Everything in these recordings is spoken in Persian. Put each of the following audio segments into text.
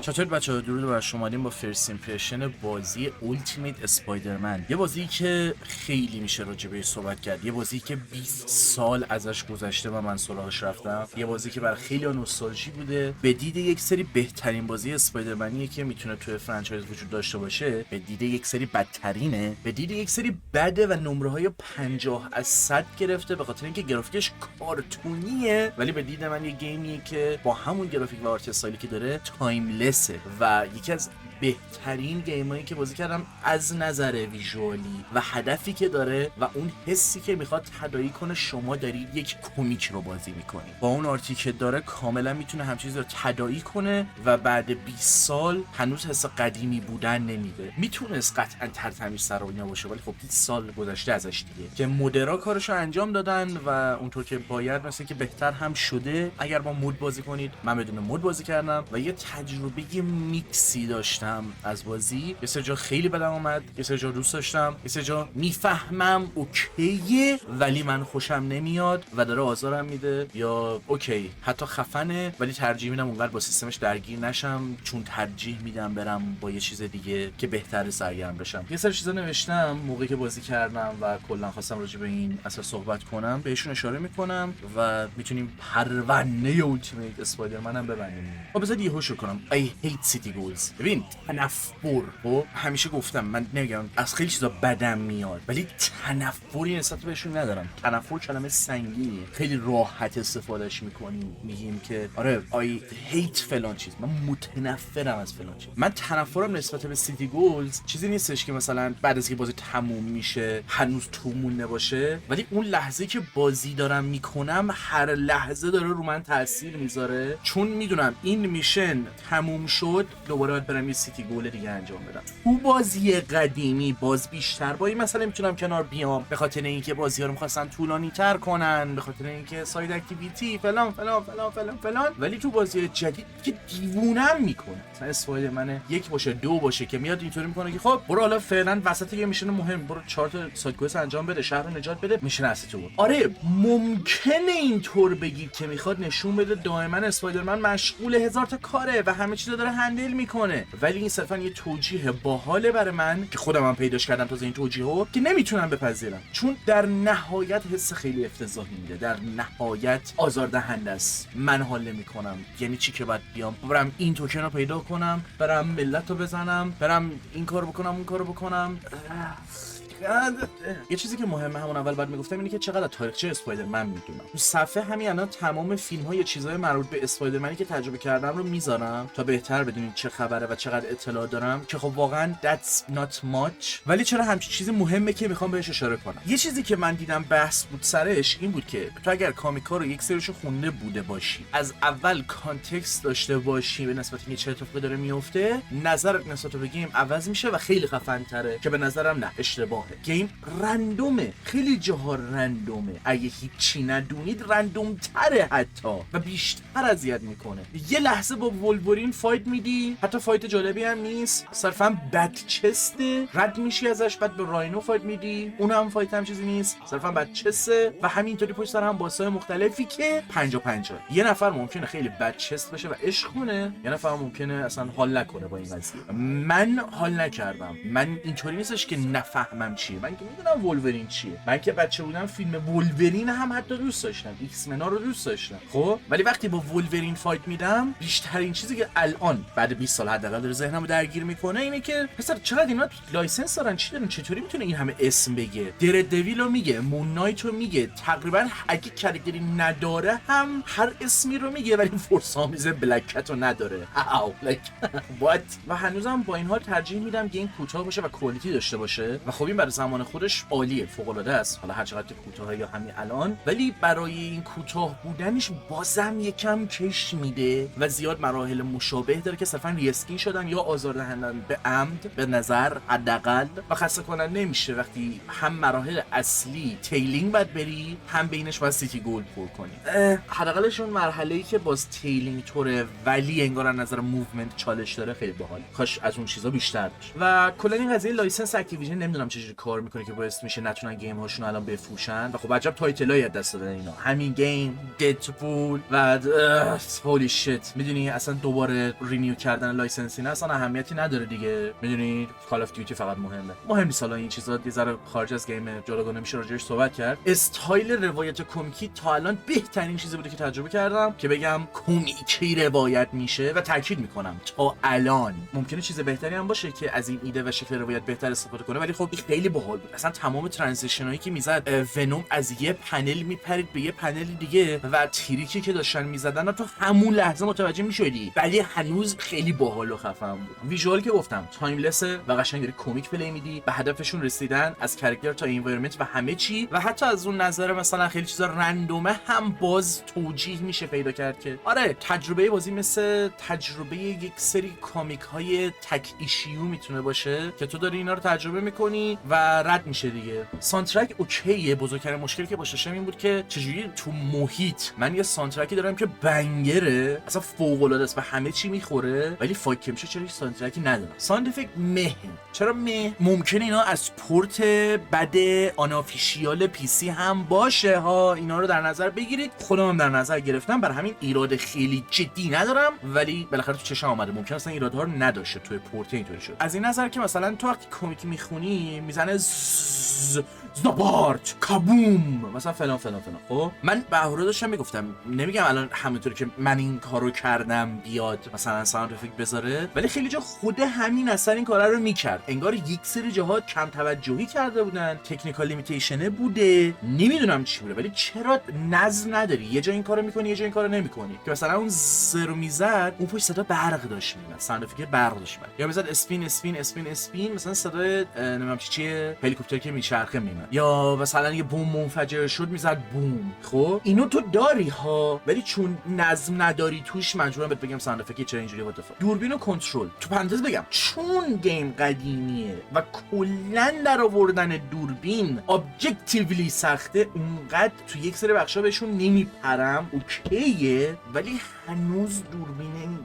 چطور بچه‌ها، درود بر شما. با فرست ایمپرشن بازی اولتیمیت اسپایدرمن، یه بازی که خیلی میشه راجع بهش صحبت کرد، یه بازی که 20 سال ازش گذشته و من سراغش رفتم، یه بازی که برای خیلی نوستالژی بوده، به دید یک سری بهترین بازی اسپایدرمنیه که میتونه توی فرانچایز وجود داشته باشه، به دید یک سری بدترینه، به دید یک سری بده و نمره‌های 50 از 100 گرفته به خاطر اینکه گرافیکش کارتونیه، ولی به دید من یه گیمیه که با همون گرافیک و آرت استایلی که داره تایملسه و یکی از بهترین گیمایی که بازی کردم از نظر ویژوالی و هدفی که داره و اون حسی که میخواد تداعی کنه شما دارید یک کمیک رو بازی میکنید. با اون آرتی که داره کاملا میتونه همین چیز رو تداعی کنه و بعد 20 سال هنوز حس قدیمی بودن نمیده. میتونست قطعا ترتمیز سر و اینا باشه، ولی خب 20 سال گذشته ازش دیگه که مدرا کارشو انجام دادن و اونطور که باید مثلا که بهتر هم شده. اگر با مود بازی کنید، من بدون مود بازی کردم و یه تجربه میکسی داشتم از بازی. یه سری جا خیلی بدم اومد، یه سری جا دوست داشتم، یه سری جا میفهمم اوکیه ولی من خوشم نمیاد و داره آزارم میده، یا اوکی حتی خفنه ولی ترجیح میدم اونقدر با سیستمش درگیر نشم، چون ترجیح میدم برم با یه چیز دیگه که بهتر سرگرم بشم. یه سری چیزا نوشتم موقعی که بازی کردم و کلا خواستم راجع به این اصلا صحبت کنم، بهشون اشاره میکنم و میتونیم پرونده اولتیمیت اسپایدرمن هم ببندیم. بذار یهوشو کنم. I hate city goals. ببین تنفر، خب همیشه گفتم من نمیگم از خیلی چیزا بدم میاد، ولی تنفری نسبت بهشون ندارم. تنفر کلمه سنگینیه، خیلی راحت استفادهش میکنیم، میگیم که آره I hate فلان چیز، من متنفرم از فلان چیز. من تنفرم نسبت به سیتی گولز چیزی نیستش که مثلا بعد از که بازی تموم میشه هنوز تو مونده باشه، ولی اون لحظه که بازی دارم میکنم هر لحظه داره رو من تاثیر میذاره، چون میدونم این میشن تموم شد دوباره باید برم یه سیتی گول دیگه انجام بدم. تو بازی قدیمی باز بیشتر با این مسئله میتونم کنار بیام، به خاطر اینکه بازی‌ها رو می‌خواستن طولانی تر کنن، به خاطر اینکه ساید اکتیویتی فلان فلان فلان فلان فلان، ولی تو بازی جدید که دیوونم میکنه. مثلا اسپایدرمن یک باشه دو باشه که میاد اینطوری میکنه که خب برو حالا فعلا وسط یه میشن مهم برو 4 تا ساید کوئست انجام بده، شهر رو نجات بده، میشن اصلی تو. آره ممکنه اینطور بگید که میخواد نشون بده دائما اسپایدرمن مشغول هزار تا کاره و همه چیزو داره هندل میکنه، ولی این صرفا یه توجیه باحاله برای من که خودم هم پیداش کردم تازه این توجیهو که نمیتونم بپذیرم، چون در نهایت حس خیلی افتضاحی میده، در نهایت آزاردهنده است. من حال نمیکنم. یعنی چی که باید بیام برم این توکن رو پیدا کنم، برم ملت رو بزنم، برم این کارو بکنم اون کارو بکنم. یه چیزی که مهمه همون اول بعد میگفتم اینه که چقدر تاریخچه اسپایدرمن میدونم. تو صفحه همین الان تمام فیلم‌ها یا چیزای مربوط به اسپایدرمنی که تجربه کردم رو میذارم تا بهتر بدونید چه خبره و چقدر اطلاع دارم، که خب واقعا that's not much، ولی چرا همچین چیزی مهمه که میخوام بهش اشاره کنم. یه چیزی که من دیدم بحث بود سرش این بود که تو اگر کامیکا رو یک سریشو خونده بوده باشی، از اول کانتکست داشته باشی به نسبت اینکه چه اتفاقی داره میفته، نظرت نسبت به گیم عوض میشه و خیلی خفن‌تره، که به نظرم نه، اشتباهه. گیم رندومه، خیلی جاها رندومه، اگه هیچی ندونید رندوم تره حتی و بیشتر اذیت میکنه. یه لحظه با ولورین فایت میدی، حتی فایت جالبی هم نیست، صرفا بد چسته، رد میشی ازش، بعد به راینو فایت میدی، اونم فایت هم چیزی نیست، صرفا بد چسته و همینطوری پشت سر هم باسای مختلفی که 50-50. یه نفر ممکنه خیلی بد چست باشه و عشق کنه، یه نفر ممکنه اصلا حال نکنه با این قضیه. من حال نکردم. من اینطوری نیستش که نفهمم چیه، من که میدونم ولورین چیه، من که بچه بودم فیلم ولورین هم حتی دوست داشتم، ایکس منا رو دوست داشتم، خب ولی وقتی با ولورین فایت میدم، بیشترین چیزی که الان بعد 20 سال حداقل داره ذهنمو درگیر میکنه اینه که پسر چقدر اینا لایسنس دارن، چی دارن، چطوری میتونه این همه اسم بگه، در دویلو میگه، مون نایت رو میگه، تقریبا اگه کارگری نداره هم هر اسمی رو میگه، ولی فورس آمیز بلک کت رو نداره. او لایک وات. و هنوزم با این حال ترجیح میدم گیم کوتاه باشه و کوالیتی داشته باشه و خب این برای زمان خودش عالیه، فوق العاده است، حالا هر چقدر کوتاه یا همین الان، ولی برای این کوتاه بودنش بازم یکم کش میده و زیاد مراحل مشابه داره که صرفا ریسکین شدن یا آزاردهندن به عمد به نظر حداقل و خسته کننده نمیشه وقتی هم مراحل اصلی تیلینگ باید بری، هم بینش باید سیتی گول پر کنی. حداقلش اون مرحله‌ای که باز تیلینگ طوره ولی انگار از نظر موومنت چالش داره خیلی باحال، کاش از اون چیزا بیشتر بشه. و کلا این قضیه لایسنس اکتیویژن نمیدونم چجوری اینجوری کار میکنه که باعث میشه نتونن گیم هاشون الان بفروشن و خب عجب تایتلایی از دست دادن اینا. همین گیم، ددپول و هولی شیت. میدونی اصلا دوباره رینیو کردن لایسنسینگ اصلا اهمیتی نداره دیگه. میدونی کال اف دیوتی فقط مهم نیست. حالا این چیزا یه ذره خارج از گیم جالب نمیشه راجعش صحبت کرد. استایل روایت کمیکی تا الان بهترین چیزی بوده که تجربه کردم که بگم کمیکی روایت میشه و تاکید میکنم تا الان. ممکنه چیز بهتری هم باشه که از این ایده و شکل روایت بهتر استفاده کنه، ولی خب خیلی باحال بود. اصلا تمام ترانزیشن هایی که میزد، ونوم از یه پنل میپرید به یه پنل دیگه و تریکی که داشتن میزدن تو همون لحظه متوجه میشدی، ولی هنوز خیلی باحال و خفن بود. ویژوال که گفتم تایملس و قشنگ داری کمیک پلی میدی، به هدفشون رسیدن از کاراکتر تا انوایرمنت و همه چی. و حتی از اون نظر مثلا خیلی چیزا رندومه هم باز توجیه میشه پیدا کرد که آره تجربه بازی مثل تجربه یک سری کامیک های تک ایشیو میتونه باشه که تو داری اینا رو تجربه میکنی و رد میشه دیگه. ساوندترک اوکیه، بزرگترین مشکلی که باشه این بود که چجوری تو محیط من یه ساوندترکی دارم که بنگره، اصلا فوق العاده است و همه چی میخوره، ولی فایت که میشه چرا هیچ ساوندترکی ندارم. ساوند افکت چرا ممکنه اینا از پورت بد آنافیشیال پی سی هم باشه ها، اینا رو در نظر بگیرید. خودم هم در نظر گرفتم، برای همین ایراد خیلی جدی ندارم، ولی بالاخره تو چشم اومده. ممکنه اصلا ایرادها رو نداشته توی پورت اینطوری شد. از این نظر که مثلا تو وقتی کمیک میخونی میزنه زبارت کابوم مثلا فلان. خب من به اهورا داشتم میگفتم، نمیگم الان همونطوری که من این کارو کردم بیاد مثلا ساوند افکت بذاره، ولی خیلی جا خود همین اصلا این کارا رو میکرد. انگار یک سری جاها کم توجهی کرده بودن، تکنیکال لیمیتیشن بوده، نمیدونم چی بوده، ولی چرا نظم نداری؟ یه جا این کارو میکنی یه جا این کارو نمیکنی. که مثلا اون زرو میزد اون پشت صدا برق داشت میاد، ساوند افکت برق داشت میاد، یا میزد اسپین مثلا صدای نمیدونم چیه هلیکوپتر که میچرخه میاد، یا مثلا یه بوم منفجر شد میزد بوم. خب اینو تو داری ها، ولی چون نظم نداری توش مجبورم بهت بگم ساوند افکت چرا اینجوری بود. دوربین و کنترل تو پرانتز بگم چون گیم قدیمیه و کلا در آوردن دوربین ابجکتیولی سخته، اونقدر تو یک سری بخشا بهشون نمیپرم. اوکیه، ولی هنوز دوربین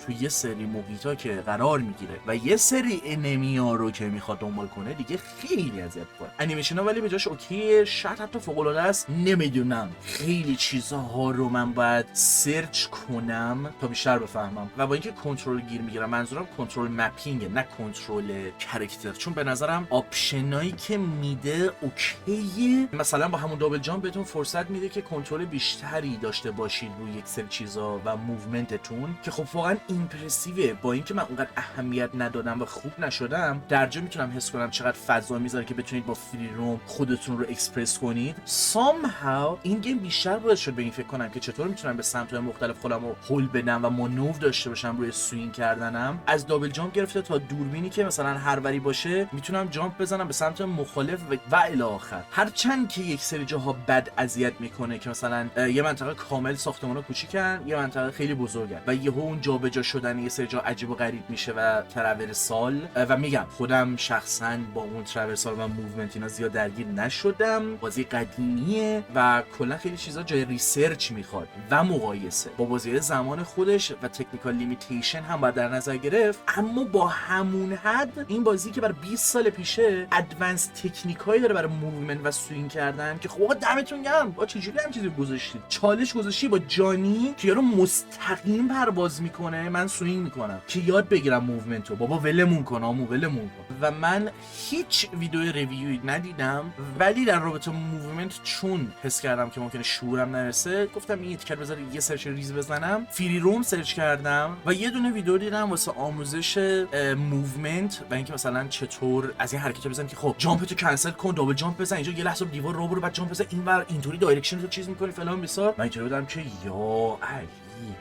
تو یه سری محیطا که قرار میگیره و یه سری انمیا رو که میخواد دنبال کنه دیگه خیلی اذیت کنه. انیمیشن‌ها ولی به جاش اوکیه، شاید حتی فوق‌العاده است، نمیدونم. خیلی چیزها رو من باید سرچ کنم تا بیشتر بفهمم. و با اینکه کنترل گیر میگیرم، منظورم کنترل مپینگ نه کنترل کاراکتر، چون به نظرم آپشنایی که میده اوکیه. مثلا با همون دابل جامپ بهتون فرصت میده که کنترل بیشتری داشته باشید روی یک سری چیزا و موومنتتون، که خب واقعا ایمپرسیوه. با اینکه من اونقدر اهمیت ندادم و خوب نشدم، درجا میتونم حس کنم چقدر فضا میذاره که بتونید با فری روم خودتون رو اکسپرس کنید. somehow این گیم بیشتر باعث شد به این فکر کنم که چطور میتونم به سمت‌های مختلف خودم رو هول بدم و مانور داشته باشم روی سوینگ کردنم. از دابل جامپ گرفته تا دوربینی که مثلا هر وری باشه میتونم جامپ بزنم به سمت مخالف و الی آخر. هرچند که یک سری جاها بد اذیت میکنه که مثلا یه منطقه کامل ساختمان‌ها کوچیکن، یه منطقه خیلی بزرگه و یهو اون جابجا شدن یه سری جا عجیب و غریب میشه و تراورسال. و میگم خودم شخصا با اون تراورسال و موومنت اینا زیاد درگیر نشدم. بازی قدیمیه و کلا خیلی چیزا جای ریسرچ میخواد و مقایسه با بازی زمان خودش و تکنیکال لیمیتیشن هم باید در نظر گرفت. اما با همون حد این بازی که برای 20 سال پیشه ادوانس تکنیکایی داره برای موومنت و سوینگ کردن که خب دمتون گرم. با چجوری هم چیزی گذاشتید؟ چالش گذاشتی با جانی که یارو مستقیم پرواز میکنه، من سوینگ میکنم که یاد بگیرم موومنتو. بابا ولمون کن آمو، ولمون کن. و من هیچ ویدیو ریویوی ندیدم، ولی در رابطه موومنت چون حس کردم که ممکنه شعورم نرسه، گفتم این تیکر بذار یه سرچ ریز بزنم. فری روم سرچ کردم و یه دونه ویدیو دیدم واسه آموزش موومنت و اینکه مثلا چطور از این حرکت بزنم که خب جامپتو کنسل کن، دابل جامپ بزن اینجا، یه لحظه دیوار رو برو، بعد جامپ بزن اینور، اینطوری دایرکشن رو چیز می‌کنی فلان بسار. من اینطوری بودم که یا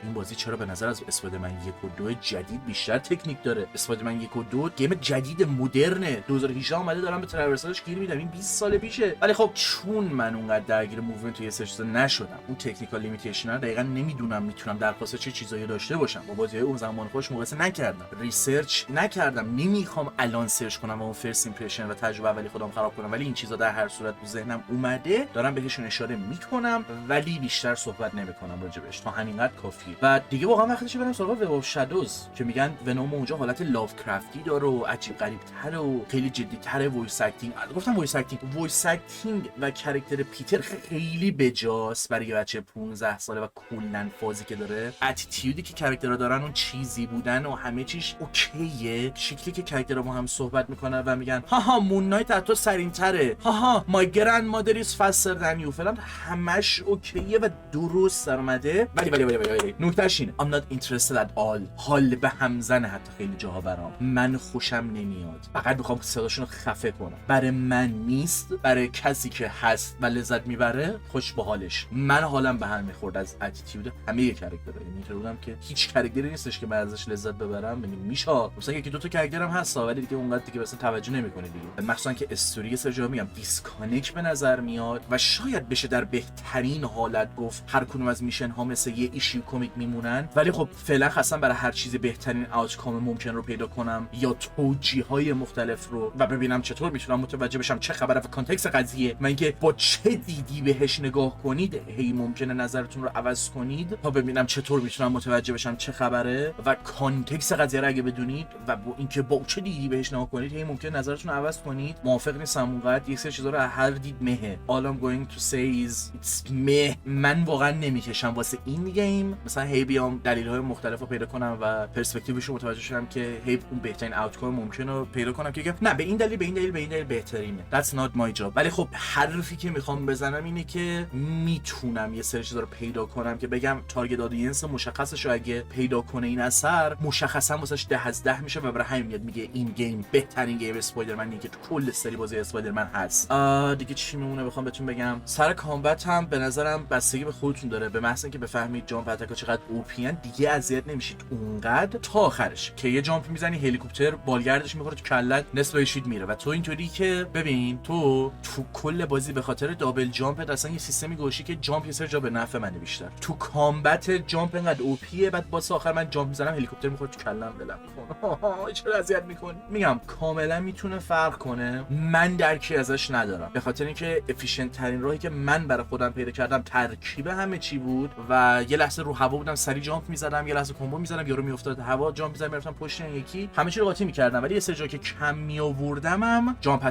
این بازی چرا به نظر از اسپایدرمن 1 و 2 جدید بیشتر تکنیک داره. اسپایدرمن 1 و 2 گیم جدید مدرنه، 2018 اومده دارم به تراورسالش گیر میدم، این 20 سال پیشه. ولی خب چون من اونقدر درگیر موومنت و یه سری چیزا نشدم، اون تکنیکال لیمیتیشن رو دقیقاً نمیدونم میتونم درخواست چه چیزایی داشته باشم. با بازی‌های اون زمان خودش مقایسه نکردم، ریسرچ نکردم، نمیخوام الان سرچ کنم و اون فرست ایمپرشن و تجربه اولی خودم خراب کنم. ولی این چیزا در هر صورت تو ذهنم اومده، دارم بهشون اشاره میکنم ولی بیشتر صحبت نمیکنم راجبش، تا همینقدر کافیه. و دیگه واقعا وقتشه برم سراغ وب اف شادوز که میگن ونوم اونجا حالت لاوکرافتی داره و عجیب غریب تره و خیلی جدی تره. وایس اکتینگ، گفتم وایس اکتینگ و کاراکتر پیتر خیلی بجاست برای یه بچه 15 ساله و کلا فازی که داره، اتیتیودی که کاراکترها دارن اون چیزی بودن و همه چیش اوکیه، شکلی که کاراکترها با هم صحبت میکنن و میگن هاها مون نایت از تو سریع‌تره، هاها مای گرند مادر ایز فاستر دن یو فلان، همش اوکیه و درست در اومده. ولی نکتهش اینه I'm not interested at all. حال به هم زنه حتی خیلی جاها برام، من خوشم نمیاد، فقط میخوام صداشون رو خفه کنم. برای من نیست، برای کسی که هست و لذت میبره خوش به حالش. من حالم به هم میخورد از اتیتیود همه کاراکترها، یعنی اینطوریم که هیچ کاراکتری نیستش که من ازش لذت ببرم. یعنی میشه مثلا یکی دو تا کاراکتر هم هست ولی دیگه اونقدر دیگه مثلا توجه نمیکنه دیگه، مخصوصا که استوری سر جا میگم دیسکانکت به نظر میاد و شاید بشه در بهترین حالت گفت هر کدوم از میشن ها مثل یه ایشیو کمیک میمونن. ولی خب فعلا خواستم برای هر چیز بهترین آوتکام ممکن رو پیدا کنم یا توجیه‌های مختلف رو و ببینم چطور میتونم متوجه بشم چه خبره و کانتکست قضیه و اینکه با چه دیدی بهش نگاه کنید هی ممکنه نظرتون رو عوض کنید تا ببینم چطور میتونم متوجه بشم چه خبره و کانتکست قضیه رو اگه بدونید و با اینکه با چه دیدی بهش نگاه کنید هی ممکنه نظرتون رو عوض کنید. موافق نیستم اونقدر یک سری چیزا رو هر دید مهه. All I'm going to say is it's مه. من واقعا نمیکشم واسه این گیم مثلا هی بیام دلایل مختلف رو پیدا کنم و پرسپکتیوش رو متوجه شدم که هی اون بهترین آوتکام ممکنه رو پیدا کنم که نه به این دلیل بهترینه. That's not my job. ولی خب حرفی که میخوام بزنم اینه که میتونم یه سری چیزا رو پیدا کنم که بگم تارگت آدینس مشخصش رو اگه پیدا کنه این اثر مشخصا واسش 10 از 10 میشه و برای همین میاد میگه این گیم بهترین گیم اسپایدرمنی که تو کل سری بازی اسپایدرمن هست. دیگه چی میمونه بخوام بهتون بگم؟ سر کامبت هم به نظرم بستگی به خودتون داره. به محض اینکه بفهمید جامپ اتاکا چقدر اوپین دیگه اذیت نمیشید اونقدر تا آخرش که یه جامپ میزنی هلیکوپتر بالگردش میخوره تو کلت نصف شید میره و تو اینطوری که ببین تو کل بازی به خاطر دابل جامپ اصلا یه سیستمی گوشی که جامپ یه سر جا به نفع منه بیشتر. تو کامبت جامپ انقدر اوپیه بعد با آخر من جامپ میزنم هلیکوپتر میخوره تو کلم بلم کنه. چرا اذیت میکنی؟ میگم کاملا میتونه فرق کنه. من درکی ازش ندارم به خاطر اینکه افیشنت ترین راهی که من برای خودم پیدا کردم ترکیب همه چی بود و یه لحظه رو هوا بودم سری جامپ میزدم، یه لحظه کمبو میزدم یارو میافتاد هوا جامپ میزدم میرفتم پشت یکی همه چی رو قاطی میکردم. ولی یه سری جا که کم می آوردمم جامپ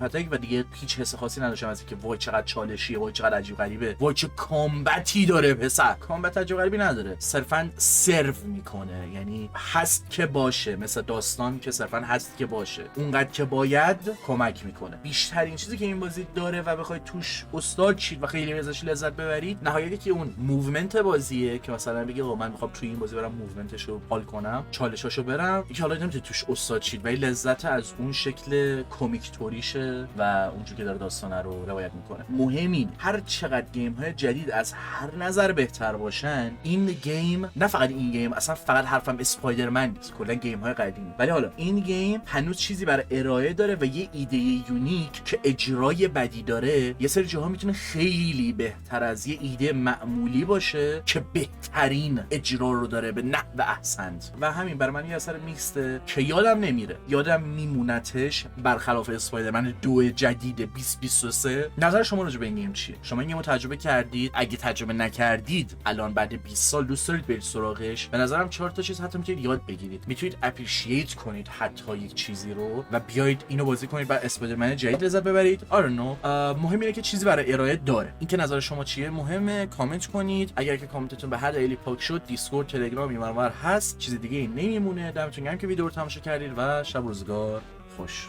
اتک و دیگه هیچ حس خاصی نداشتم از اینکه وای چقدر چالشیه، وای چقدر عجیب غریبه، وای چه کامبتی داره. پسر کامبت عجیب غریبی نداره، صرفا سرو میکنه، یعنی هست که باشه، مثل داستان که صرفا هست که باشه، اونقدر که باید کمک میکنه. بیشترین چیزی که این بازی داره و بخواید توش استاد شید و خیلی ازش لذت ببرید نهایتی که اون موومنت بازیه که مثلا بگی من میخوام توی این بازی برم موومنتشو حال کنم، چالشاشو برم، این حالا نمیتونی توش استاد شید ولی لذت از اون شکل کمیک توریشه و اونجوری که داره داستانه رو روایت میکنه. مهمین هر چقدر گیم های جدید از هر نظر بهتر باشن این گیم، نه فقط این گیم، اصلا فقط حرفم اسپایدرمن نیست، کلا گیم های قدیمی، ولی حالا این گیم هنوز چیزی برای ارائه داره و یه ایده یونیک که اجرای بدی داره. یه سری جاها میتونه خیلی بهتر از یه ایده معمولی باشه که بهترین اجرا رو داره به نحو احسنت و همین برای من یه اثر میکسته که یادم نمیره، یادم میمونتش برخلاف اسپایدرمن 2 جدید 2023. نظر شما راجع به این گیم چیه؟ شما این گیم رو تجربه کردید؟ اگه تجربه نکردید الان بعد 20 سال دوست دارید برید سراغش؟ به نظرم 4 تا چیز حتی میتونید یاد بگیرید، میتونید اپریشییت کنید حتی یک چیزی رو و بیاید اینو بازی کنید و اسپایدرمن جدید لذت ببرید. I don't know. مهم اینه که چیزی برای ارائه داره. اینکه نظر شما چیه مهمه، کامنت کنید. اگر که کامنتتون به هر دلیلی پاک شد دیسکورد تلگرام اینور هست، چیز دیگه نمیمونه. دمتون گرم که ویدیو رو تماشا کردید و شب روزگار خوش.